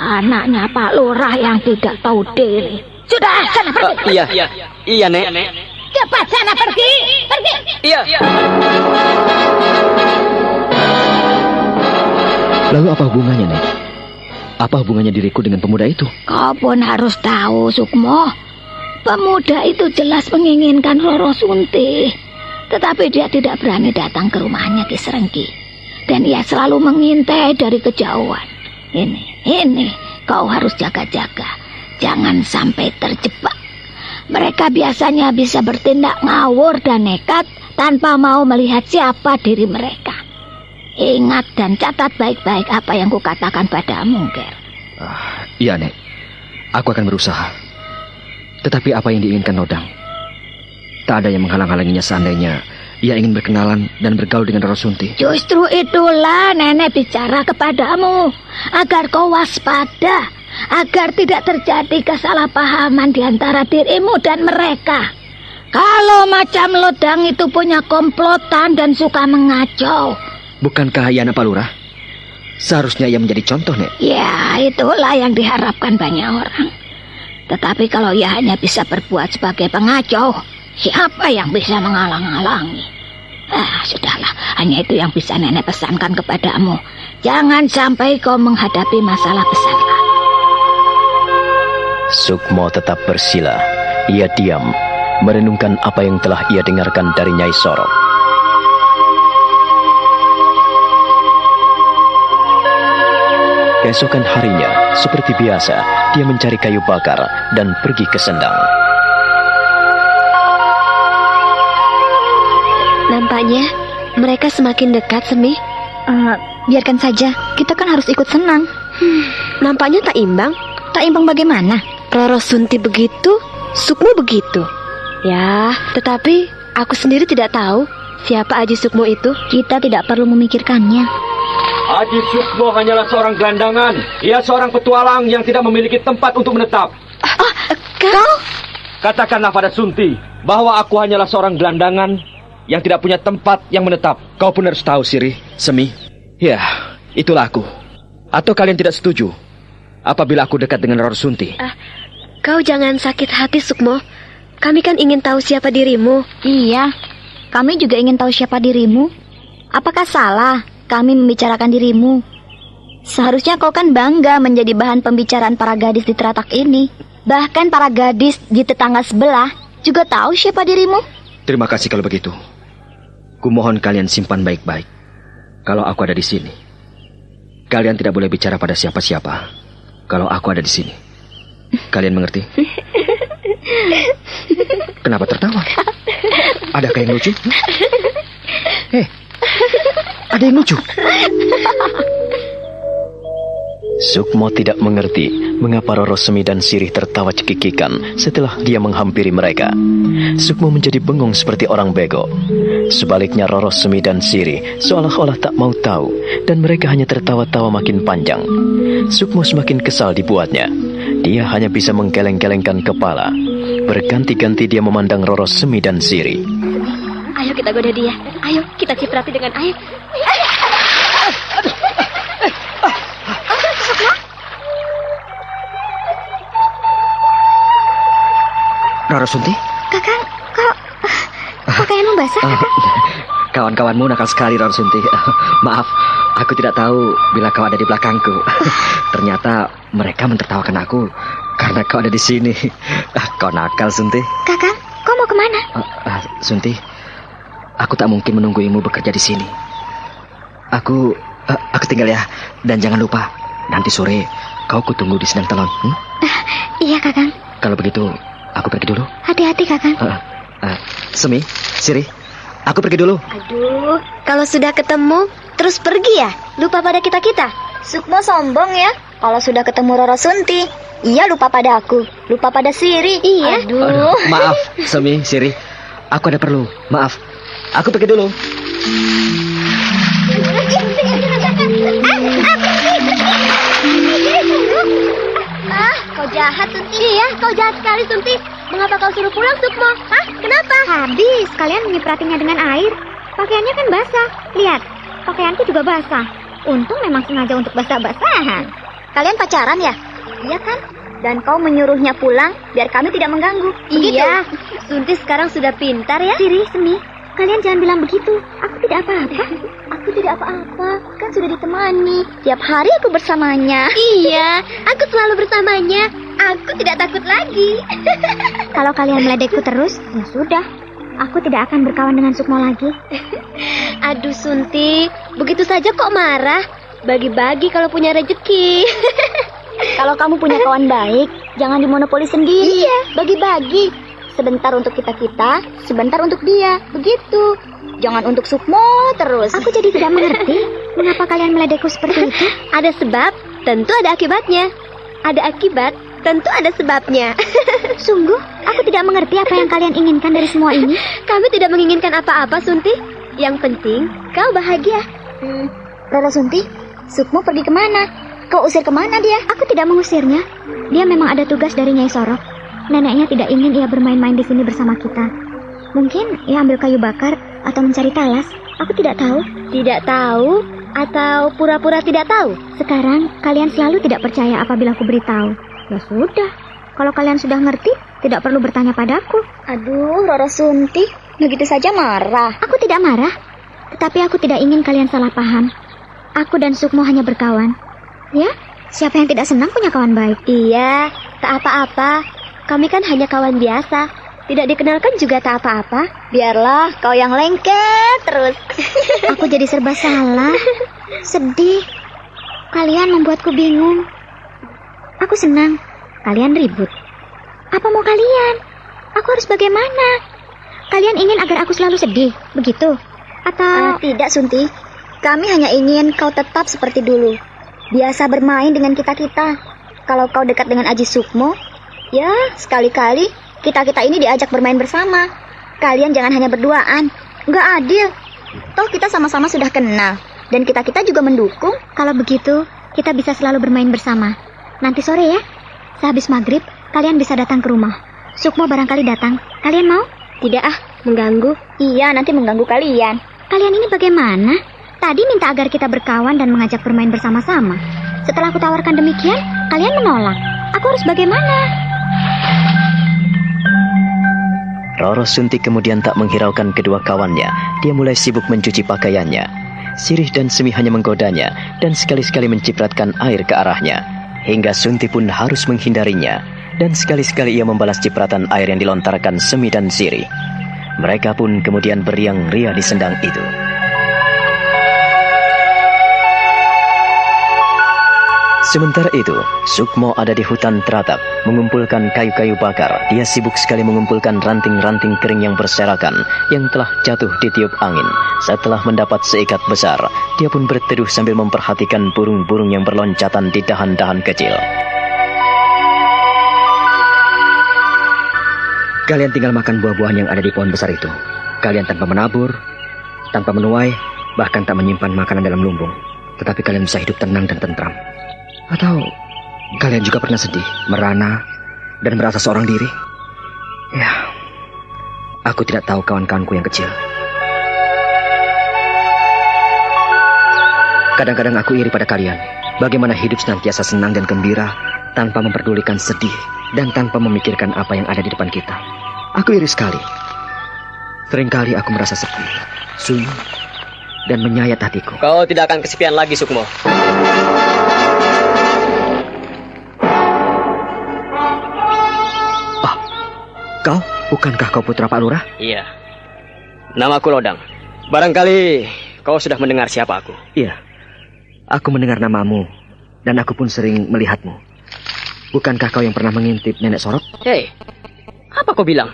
Anaknya Pak Lurah yang tidak tahu diri. Sudah, sana pergi. Iya, Nek. Cepat sana pergi. Iya. Lalu apa hubungannya, Nek? Apa hubungannya diriku dengan pemuda itu? Kau pun harus tahu, Sukmo. Pemuda itu jelas menginginkan Roro Sunti. Tetapi dia tidak berani datang ke rumahnya Ki Srenggi. Dan ia selalu mengintai dari kejauhan. Ini, kau harus jaga-jaga. Jangan sampai terjebak. Mereka biasanya bisa bertindak ngawur dan nekat tanpa mau melihat siapa diri mereka. Ingat dan catat baik-baik apa yang kukatakan padamu, Ger. Iya, Nek. Aku akan berusaha. Tetapi apa yang diinginkan Lodang? Tak ada yang menghalang-halanginya seandainya ia ingin berkenalan dan bergaul dengan Roro Sunti. Justru itulah nenek bicara kepadamu. Agar kau waspada. Agar tidak terjadi kesalahpahaman di antara dirimu dan mereka. Kalau macam Lodang itu punya komplotan dan suka mengacau. Bukankah ia anak Pak Lurah? Seharusnya ia menjadi contoh, Nek. Ya, itulah yang diharapkan banyak orang. Tetapi kalau ia hanya bisa berbuat sebagai pengacau, siapa yang bisa menghalang-halangi? Sudahlah, hanya itu yang bisa nenek pesankan kepadamu. Jangan sampai kau menghadapi masalah besar. Sukmo tetap bersila. Ia diam, merenungkan apa yang telah ia dengarkan dari Nyai Sorok. Keesokan harinya, seperti biasa, dia mencari kayu bakar dan pergi ke sendang. Nampaknya mereka semakin dekat, Semi. Biarkan saja, kita kan harus ikut senang. Nampaknya tak imbang. Tak imbang bagaimana? Roro Sunti begitu, Sukmo begitu. Ya, tetapi aku sendiri tidak tahu siapa Aji Sukmo itu. Kita tidak perlu memikirkannya. Aji Sukmo hanyalah seorang gelandangan. Ia seorang petualang yang tidak memiliki tempat untuk menetap. Kau? Katakanlah pada Sunti bahwa aku hanyalah seorang gelandangan yang tidak punya tempat yang menetap. Kau pun harus tahu, Siri, Semi. Ya, itulah aku. Atau kalian tidak setuju apabila aku dekat dengan Roro Sunti? Kau jangan sakit hati, Sukmo. Kami kan ingin tahu siapa dirimu. Iya, kami juga ingin tahu siapa dirimu. Apakah salah kami membicarakan dirimu? Seharusnya kau kan bangga menjadi bahan pembicaraan para gadis di teratak ini. Bahkan para gadis di tetangga sebelah juga tahu siapa dirimu. Terima kasih kalau begitu. Kumohon kalian simpan baik-baik. Kalau aku ada di sini, kalian tidak boleh bicara pada siapa-siapa. Kalau aku ada di sini, kalian mengerti? Kenapa tertawa? Adakah yang lucu? Ada yang lucu. Sukmo tidak mengerti mengapa Roro Semi dan Sirih tertawa cekikikan setelah dia menghampiri mereka. Sukmo menjadi bengong seperti orang bego. Sebaliknya Roro Semi dan Sirih seolah-olah tak mau tahu dan mereka hanya tertawa-tawa makin panjang. Sukmo semakin kesal dibuatnya. Dia hanya bisa menggeleng-gelengkan kepala. Berganti-ganti dia memandang Roro Semi dan Sirih. Ayo kita goda dia. Ayo kita ciprati dengan air. Roro Sunti? Kakang, kok pakaianmu basah, Kakang? Kawan-kawanmu nakal sekali, Roro Sunti. Maaf, aku tidak tahu bila kau ada di belakangku. Ternyata mereka mentertawakan aku karena kau ada di sini. Kau nakal, Sunti. Kakang, kau mau kemana? Sunti, aku tak mungkin menungguimu bekerja di sini. Aku tinggal ya. Dan jangan lupa, nanti sore kau kutunggu di Sendang Telon. Iya, Kakang. Kalau begitu, aku pergi dulu. Hati-hati, Kakang. Semi, Siri, aku pergi dulu. Aduh, kalau sudah ketemu, terus pergi ya? Lupa pada kita-kita? Sukmo sombong ya. Kalau sudah ketemu Roro Sunti, ia lupa pada aku, lupa pada Siri. Iya. Aduh. Maaf, Semi, Siri, aku ada perlu. Maaf, aku pergi dulu. Kau jahat, Sunti. Iya, kau jahat sekali, Sunti. Mengapa kau suruh pulang, Sukmo? Hah? Kenapa? Habis, kalian menyipratinya dengan air. Pakaiannya kan basah. Lihat, pakaianku juga basah. Untung memang sengaja untuk basah-basahan. Kalian pacaran ya? Iya kan? Dan kau menyuruhnya pulang biar kami tidak mengganggu. Begitu? Iya, Sunti sekarang sudah pintar ya. Siri, Semi, kalian jangan bilang begitu. Aku tidak apa-apa. Aku tidak apa-apa. Kan sudah ditemani. Tiap hari aku bersamanya. Iya, aku selalu bersamanya. Aku tidak takut lagi. Kalau kalian meledekku terus, ya sudah. Aku tidak akan berkawan dengan Sukmo lagi. Aduh, Sunti, begitu saja kok marah. Bagi-bagi kalau punya rezeki. Kalau kamu punya kawan baik, jangan dimonopoli sendiri. Iya. Bagi-bagi. Sebentar untuk kita-kita, sebentar untuk dia. Begitu. Jangan untuk Sukmo terus. Aku jadi tidak mengerti mengapa kalian meledekku seperti itu. Ada sebab, tentu ada akibatnya. Ada akibat, tentu ada sebabnya. Sungguh, aku tidak mengerti apa yang kalian inginkan dari semua ini. Kami tidak menginginkan apa-apa, Sunti. Yang penting, kau bahagia. Roro Sunti, Sukmo pergi kemana? Kau usir kemana dia? Aku tidak mengusirnya. Dia memang ada tugas dari Nyai Sorok. Neneknya tidak ingin ia bermain-main di sini bersama kita. Mungkin ia ambil kayu bakar atau mencari talas. Aku tidak tahu. Tidak tahu atau pura-pura tidak tahu? Sekarang kalian selalu tidak percaya apabila aku beritahu. Ya sudah. Kalau kalian sudah ngerti, tidak perlu bertanya padaku. Aduh, Roro Sunti, begitu saja marah. Aku tidak marah. Tetapi aku tidak ingin kalian salah paham. Aku dan Sukmo hanya berkawan. Ya, siapa yang tidak senang punya kawan baik? Iya, tak apa-apa. Kami kan hanya kawan biasa. Tidak dikenalkan juga tak apa-apa. Biarlah kau yang lengket terus. Aku jadi serba salah. Sedih. Kalian membuatku bingung. Aku senang. Kalian ribut. Apa mau kalian? Aku harus bagaimana? Kalian ingin agar aku selalu sedih, begitu? Atau... Tidak, Sunti. Kami hanya ingin kau tetap seperti dulu. Biasa bermain dengan kita-kita. Kalau kau dekat dengan Aji Sukmo, ya sekali-kali kita-kita ini diajak bermain bersama. Kalian jangan hanya berduaan. Nggak adil. Toh kita sama-sama sudah kenal. Dan kita-kita juga mendukung. Kalau begitu, kita bisa selalu bermain bersama. Nanti sore ya. Sehabis maghrib, kalian bisa datang ke rumah. Sukmo barangkali datang. Kalian mau? Tidak mengganggu. Iya, nanti mengganggu kalian. Kalian ini bagaimana? Tadi minta agar kita berkawan dan mengajak bermain bersama-sama. Setelah aku tawarkan demikian, kalian menolak. Aku harus bagaimana? Roro Sunti kemudian tak menghiraukan kedua kawannya. Dia mulai sibuk mencuci pakaiannya. Sirih dan Semi hanya menggodanya dan sekali-sekali mencipratkan air ke arahnya. Hingga Sunti pun harus menghindarinya. Dan sekali-sekali ia membalas cipratan air yang dilontarkan Semi dan Sirih. Mereka pun kemudian beriang-ria di sendang itu. Sementara itu, Sukmo ada di hutan Teratap, mengumpulkan kayu-kayu bakar. Dia sibuk sekali mengumpulkan ranting-ranting kering yang berserakan, yang telah jatuh di tiup angin. Setelah mendapat seikat besar, dia pun berteduh sambil memperhatikan burung-burung yang berloncatan di dahan-dahan kecil. Kalian tinggal makan buah-buahan yang ada di pohon besar itu. Kalian tanpa menabur, tanpa menuai, bahkan tak menyimpan makanan dalam lumbung. Tetapi kalian bisa hidup tenang dan tentram. Atau kalian juga pernah sedih, merana, dan merasa seorang diri? Ya, aku tidak tahu kawan-kawanku yang kecil. Kadang-kadang aku iri pada kalian. Bagaimana hidup senantiasa senang dan gembira tanpa memperdulikan sedih dan tanpa memikirkan apa yang ada di depan kita. Aku iri sekali. Seringkali aku merasa sepi, sunyi, dan menyayat hatiku. Kau tidak akan kesepian lagi, Sukmo. Kau? Bukankah kau putra Pak Lurah? Iya. Namaku Lodang. Barangkali kau sudah mendengar siapa aku. Iya. Aku mendengar namamu, dan aku pun sering melihatmu. Bukankah kau yang pernah mengintip nenek Sorot? Hei, apa kau bilang?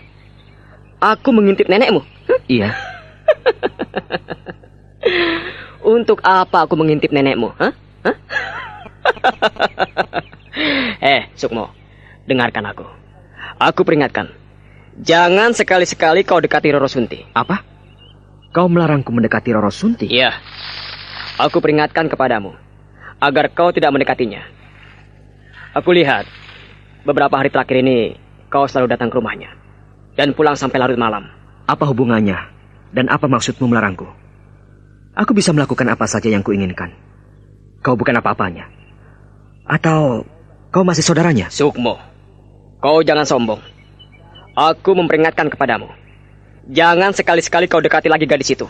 Aku mengintip nenekmu? Iya. Untuk apa aku mengintip nenekmu? Sukmo, dengarkan aku. Aku peringatkan. Jangan sekali-sekali kau dekati Roro Sunti. Apa? Kau melarangku mendekati Roro Sunti? Iya. Aku peringatkan kepadamu agar kau tidak mendekatinya. Aku lihat beberapa hari terakhir ini kau selalu datang ke rumahnya dan pulang sampai larut malam. Apa hubungannya? Dan apa maksudmu melarangku? Aku bisa melakukan apa saja yang kuinginkan. Kau bukan apa-apanya. Atau kau masih saudaranya? Sukmo, kau jangan sombong. Aku memperingatkan kepadamu. Jangan sekali-sekali kau dekati lagi gadis itu.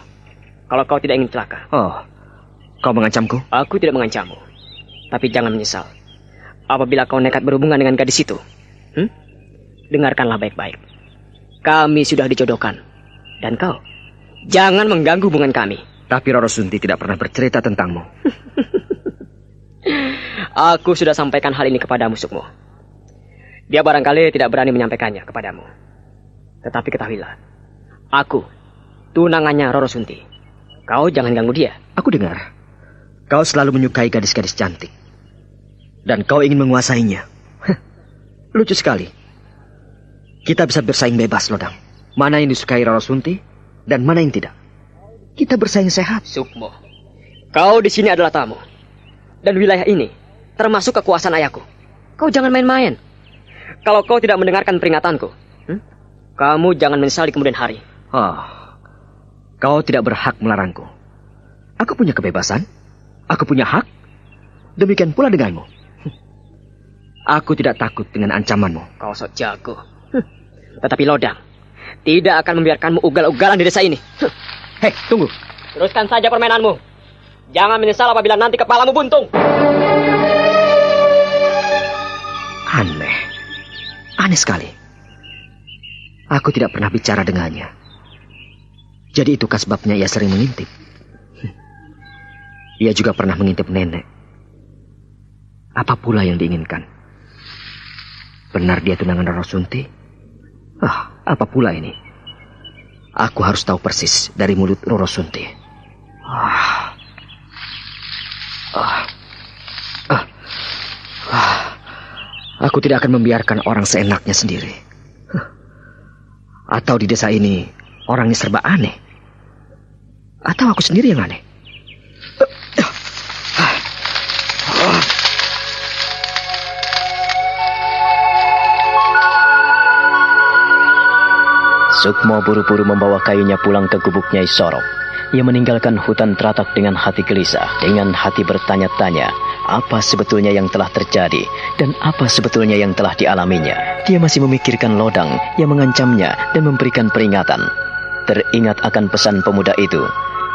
Kalau kau tidak ingin celaka. Oh, kau mengancamku? Aku tidak mengancammu. Tapi jangan menyesal apabila kau nekat berhubungan dengan gadis itu. Dengarkanlah baik-baik. Kami sudah dijodohkan. Dan kau, jangan mengganggu hubungan kami. Tapi Roro Sunti tidak pernah bercerita tentangmu. Aku sudah sampaikan hal ini kepadamu, Sukmo. Dia barangkali tidak berani menyampaikannya kepadamu. Tetapi ketahuilah, aku tunangannya Roro Sunti. Kau jangan ganggu dia. Aku dengar, kau selalu menyukai gadis-gadis cantik. Dan kau ingin menguasainya. Lucu sekali. Kita bisa bersaing bebas, Lodang. Mana yang disukai Roro Sunti dan mana yang tidak. Kita bersaing sehat. Sukmo, kau di sini adalah tamu. Dan wilayah ini termasuk kekuasaan ayahku. Kau jangan main-main. Kalau kau tidak mendengarkan peringatanku, kamu jangan menyesal di kemudian hari. Oh, kau tidak berhak melarangku. Aku punya kebebasan. Aku punya hak. Demikian pula denganmu. Aku tidak takut dengan ancamanmu. Kau sok jago. Tetapi Lodang tidak akan membiarkanmu ugal-ugalan di desa ini. Hei, tunggu. Teruskan saja permainanmu. Jangan menyesal apabila nanti kepalamu buntung. Aneh. Aneh sekali. Aku tidak pernah bicara dengannya. Jadi itukah sebabnya ia sering mengintip? Ia juga pernah mengintip nenek. Apa pula yang diinginkan? Benar dia tunangan Roro Sunti? Apa pula ini? Aku harus tahu persis dari mulut Roro Sunti. Aku tidak akan membiarkan orang seenaknya sendiri. Atau di desa ini orangnya serba aneh. Atau aku sendiri yang aneh. Sukmo buru-buru membawa kayunya pulang ke gubuk Nyai Sorok. Ia meninggalkan hutan teratak dengan hati gelisah, dengan hati bertanya-tanya apa sebetulnya yang telah terjadi dan apa sebetulnya yang telah dialaminya. Dia masih memikirkan Lodang yang mengancamnya dan memberikan peringatan. Teringat akan pesan pemuda itu,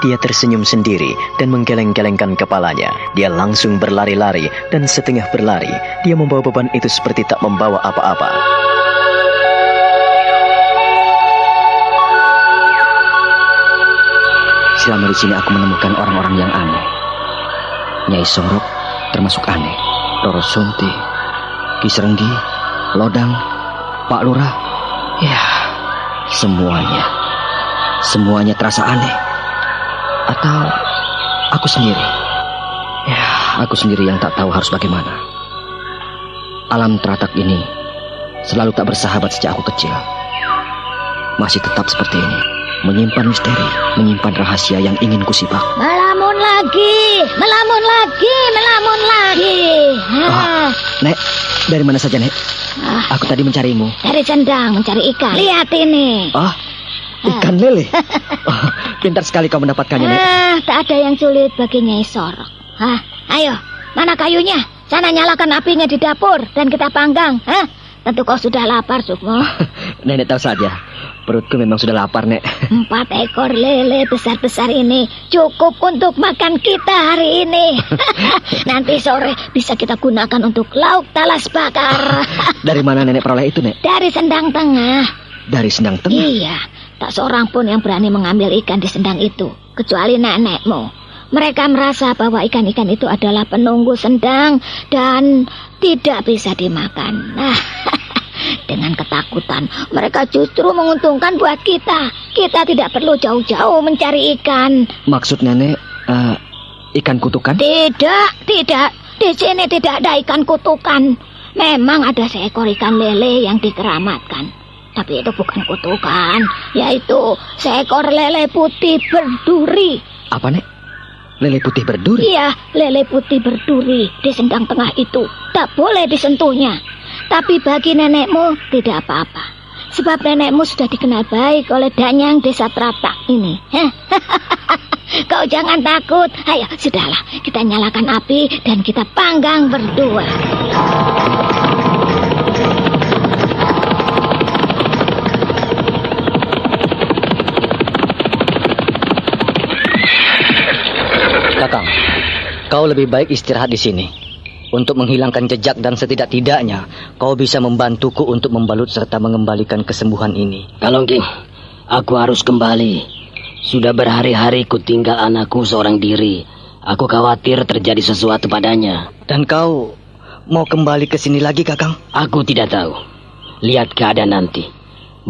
dia tersenyum sendiri dan menggeleng-gelengkan kepalanya. Dia langsung berlari-lari dan setengah berlari, dia membawa beban itu seperti tak membawa apa-apa. Selama di sini aku menemukan orang-orang yang aneh. Nyai Sorok termasuk aneh. Roro Sunti, Ki Srenggi, Lodang, Pak Lurah. Ya, semuanya terasa aneh. Atau aku sendiri? Ya, aku sendiri yang tak tahu harus bagaimana. Alam teratak ini selalu tak bersahabat sejak aku kecil. Masih tetap seperti ini. Menyimpan misteri, menyimpan rahasia yang ingin kusibak. Melamun lagi. Nek, dari mana saja, Nek? Aku tadi mencarimu. Dari Sendang, mencari ikan. Lihat ini. Ikan lele. Pintar sekali kau mendapatkannya, Nek. Tak ada yang sulit bagi Nyai Sorok. Ayo, mana kayunya? Sana nyalakan apinya di dapur dan kita panggang. Tentu kau sudah lapar, Sukmo. Nenek tahu saja. Perutku memang sudah lapar, Nek. 4 ekor lele besar-besar ini cukup untuk makan kita hari ini. Nanti sore bisa kita gunakan untuk lauk talas bakar. Dari mana Nenek peroleh itu, Nek? Dari Sendang Tengah. Dari Sendang Tengah? Iya. Tak seorang pun yang berani mengambil ikan di Sendang itu, kecuali nenekmu. Mereka merasa bahwa ikan-ikan itu adalah penunggu Sendang dan tidak bisa dimakan. Dengan ketakutan, mereka justru menguntungkan buat kita. Kita tidak perlu jauh-jauh mencari ikan. Maksud Nenek, ikan kutukan? Tidak. Di sini tidak ada ikan kutukan. Memang ada seekor ikan lele yang dikeramatkan. Tapi itu bukan kutukan, yaitu seekor lele putih berduri. Apa, Nek? Lele putih berduri? Iya, lele putih berduri di Sendang Tengah itu. Tak boleh disentuhnya. Tapi bagi nenekmu tidak apa-apa. Sebab nenekmu sudah dikenal baik oleh Danyang desa Teratak ini. Kau jangan takut. Ayo, sudahlah. Kita nyalakan api dan kita panggang berdua. Kakang, kau lebih baik istirahat di sini. Untuk menghilangkan jejak dan setidak-tidaknya kau bisa membantuku untuk membalut serta mengembalikan kesembuhan ini. Kalongking, aku harus kembali. Sudah berhari-hari ku tinggal anakku seorang diri. Aku khawatir terjadi sesuatu padanya. Dan kau mau kembali ke sini lagi, Kakang? Aku tidak tahu. Lihat keadaan nanti.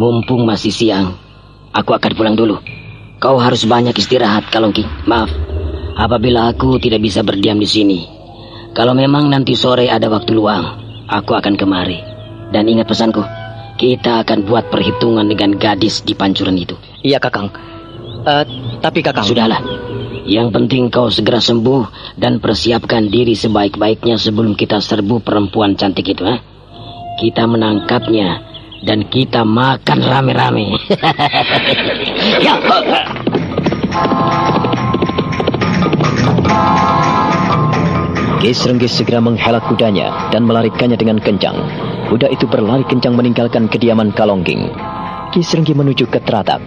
Mumpung masih siang, aku akan pulang dulu. Kau harus banyak istirahat, Kalongking. Maaf, apabila aku tidak bisa berdiam di sini. Kalau memang nanti sore ada waktu luang, aku akan kemari. Dan ingat pesanku, kita akan buat perhitungan dengan gadis di pancuran itu. Iya, Kakang. Tapi Kakang... Sudahlah. Yang penting kau segera sembuh dan persiapkan diri sebaik-baiknya sebelum kita serbu perempuan cantik itu. Kita menangkapnya dan kita makan rame-rame. Ya. Ki Srenggi segera menghela kudanya dan melarikannya dengan kencang. Kuda itu berlari kencang meninggalkan kediaman Kalongking. Ki Srenggi menuju ke Teratak.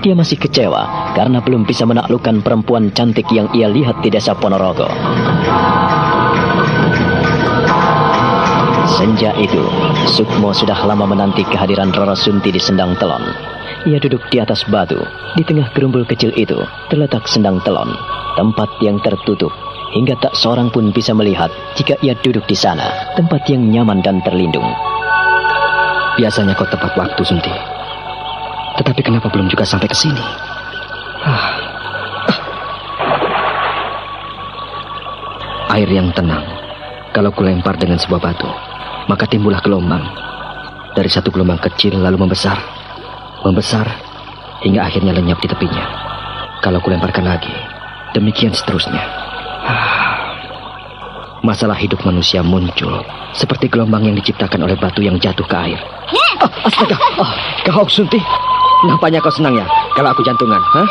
Dia masih kecewa karena belum bisa menaklukkan perempuan cantik yang ia lihat di desa Ponorogo. Senja itu, Sukmo sudah lama menanti kehadiran Roro Sunti di Sendang Telon. Ia duduk di atas batu. Di tengah gerumbul kecil itu terletak Sendang Telon, tempat yang tertutup hingga tak seorang pun bisa melihat jika ia duduk di sana, tempat yang nyaman dan terlindung. Biasanya kau tepat waktu, Sunti. Tetapi kenapa belum juga sampai ke sini? Air yang tenang. Kalau kulempar dengan sebuah batu, maka timbullah gelombang. Dari satu gelombang kecil lalu membesar, hingga akhirnya lenyap di tepinya. Kalau kulemparkan lagi, demikian seterusnya. Masalah hidup manusia muncul seperti gelombang yang diciptakan oleh batu yang jatuh ke air. Astaga, kau Sunti, nampaknya kau senang ya kalau aku jantungan, hah?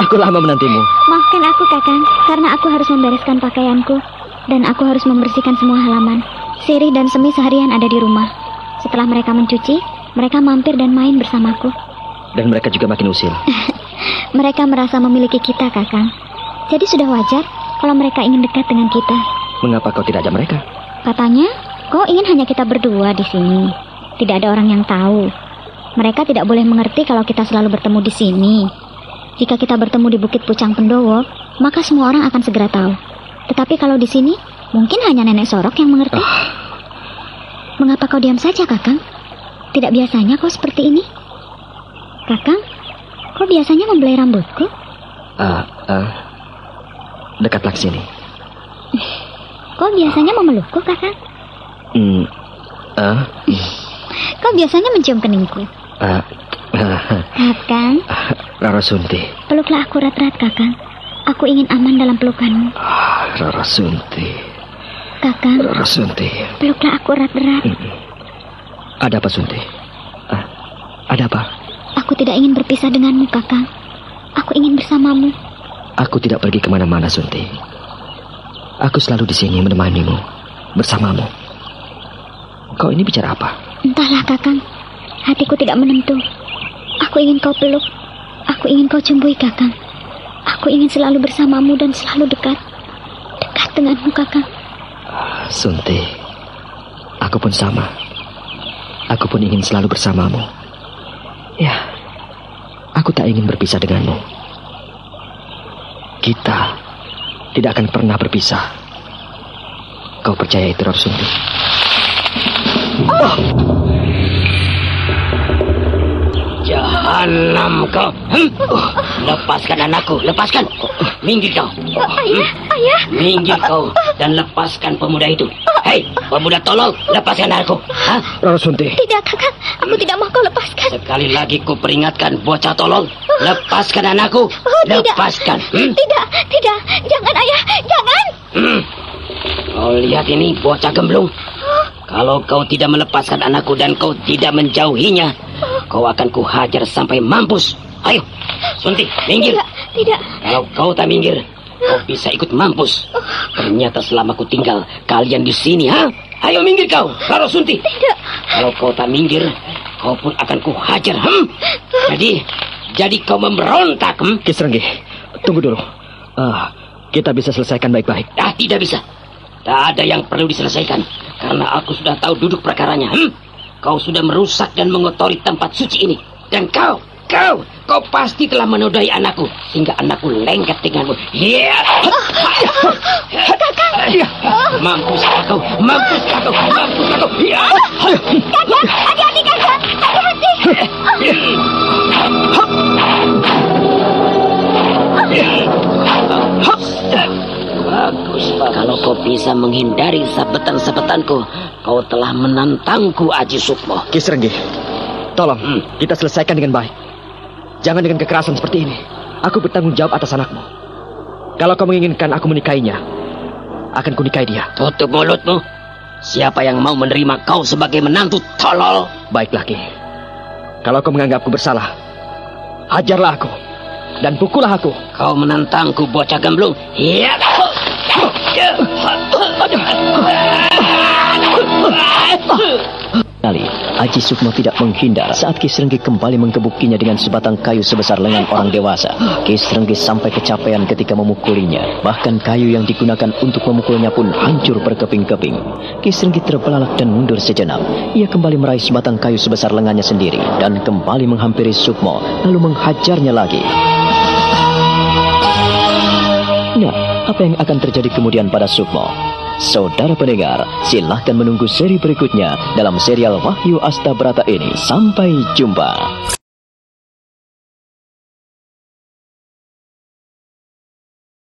Aku lama menantimu. Maafkan aku, Kakang, karena aku harus membereskan pakaianku dan aku harus membersihkan semua halaman. Sirih dan Semi seharian ada di rumah. Setelah mereka mencuci, mereka mampir dan main bersamaku. Dan mereka juga makin usil. Mereka merasa memiliki kita, Kakang. Jadi sudah wajar kalau mereka ingin dekat dengan kita. Mengapa kau tidak ajak mereka? Katanya, kau ingin hanya kita berdua di sini. Tidak ada orang yang tahu. Mereka tidak boleh mengerti kalau kita selalu bertemu di sini. Jika kita bertemu di Bukit Pucang Pendowo, maka semua orang akan segera tahu. Tetapi kalau di sini, mungkin hanya Nenek Sorok yang mengerti. Mengapa kau diam saja, Kakang? Tidak biasanya kau seperti ini. Kakang, kau biasanya membelai rambutku? Dekatlah ke sini. Kau biasanya memelukku, Kakang? Kau biasanya mencium keningku? Kakang, Roro Sunti. peluklah aku erat-erat, Kakang. Aku ingin aman dalam pelukanmu. Roro Sunti. Kakang, Roro Sunti. peluklah aku erat-erat. Ada apa, Sunti? Ada apa? Aku tidak ingin berpisah denganmu, Kakang. Aku ingin bersamamu. Aku tidak pergi kemana-mana, Sunti. Aku selalu di sini menemanimu, bersamamu. Kau ini bicara apa? Entahlah, Kakang. Hatiku tidak menentu. Aku ingin kau peluk. Aku ingin kau cumbui, Kakang. Aku ingin selalu bersamamu dan selalu dekat. Dekat denganmu, Kakang. Sunti, aku pun sama. Aku pun ingin selalu bersamamu. Ya, aku tak ingin berpisah denganmu. Kita tidak akan pernah berpisah. Kau percaya itu, Roro Sunti? Jahanam kau. Lepaskan anakku, lepaskan. Minggir kau. Ayah. Minggir kau dan lepaskan pemuda itu. Hei, pemuda tolol, lepaskan anakku. Hah? Roro Sunti. Tidak, Kakang. Aku tidak mau kau lepaskan. Sekali lagi ku peringatkan, bocah tolol. Lepaskan anakku. Lepaskan. Tidak. Jangan, Ayah. Jangan. Kau lihat ini, bocah gemblung. Kalau kau tidak melepaskan anakku dan kau tidak menjauhinya, kau akan kuhajar sampai mampus. Ayo, Sunti, minggir. Tidak. Kalau kau tak minggir, kau bisa ikut mampus. Ternyata selama ku tinggal, kalian di sini, ha? Ayo minggir kau, Roro Sunti. Tidak. Kalau kau tak minggir, kau pun akan kuhajar. Jadi kau memberontak. Ki Srenggi, tunggu dulu. Kita bisa selesaikan baik-baik. Tidak bisa. Tak ada yang perlu diselesaikan, karena aku sudah tahu duduk perkaranya. Kau sudah merusak dan mengotori tempat suci ini. Dan kau pasti telah menodai anakku, sehingga anakku lengket denganmu. Mampus kau. Kakak, hati-hati, Kakak. Bagus. Kalau kau bisa menghindari sabetan-sabetanku, kau telah menantangku, Aji Sukmo. Ki Srenggi, tolong kita selesaikan dengan baik. Jangan dengan kekerasan seperti ini. Aku bertanggung jawab atas anakmu. Kalau kau menginginkan aku menikahinya, akan kunikahi dia. Tutup mulutmu. Siapa yang mau menerima kau sebagai menantu tolol? Baiklah, Ki. Kalau kau menganggapku bersalah, hajarlah aku dan pukullah aku. Kau menantangku, bocah gemblung. Kali Aji Sukmo tidak menghindar saat Ki Srenggih kembali menggebukinya dengan sebatang kayu sebesar lengan orang dewasa. Ki Srenggih sampai kecapean ketika memukulinya. Bahkan kayu yang digunakan untuk memukulnya pun hancur berkeping-keping. Ki Srenggih terbelalak dan mundur sejenak. Ia kembali meraih sebatang kayu sebesar lengannya sendiri dan kembali menghampiri Sukmo, lalu menghajarnya lagi. Nah, apa yang akan terjadi kemudian pada Sukmo? Saudara pendengar, silahkan menunggu seri berikutnya dalam serial Wahyu Astabrata ini. Sampai jumpa.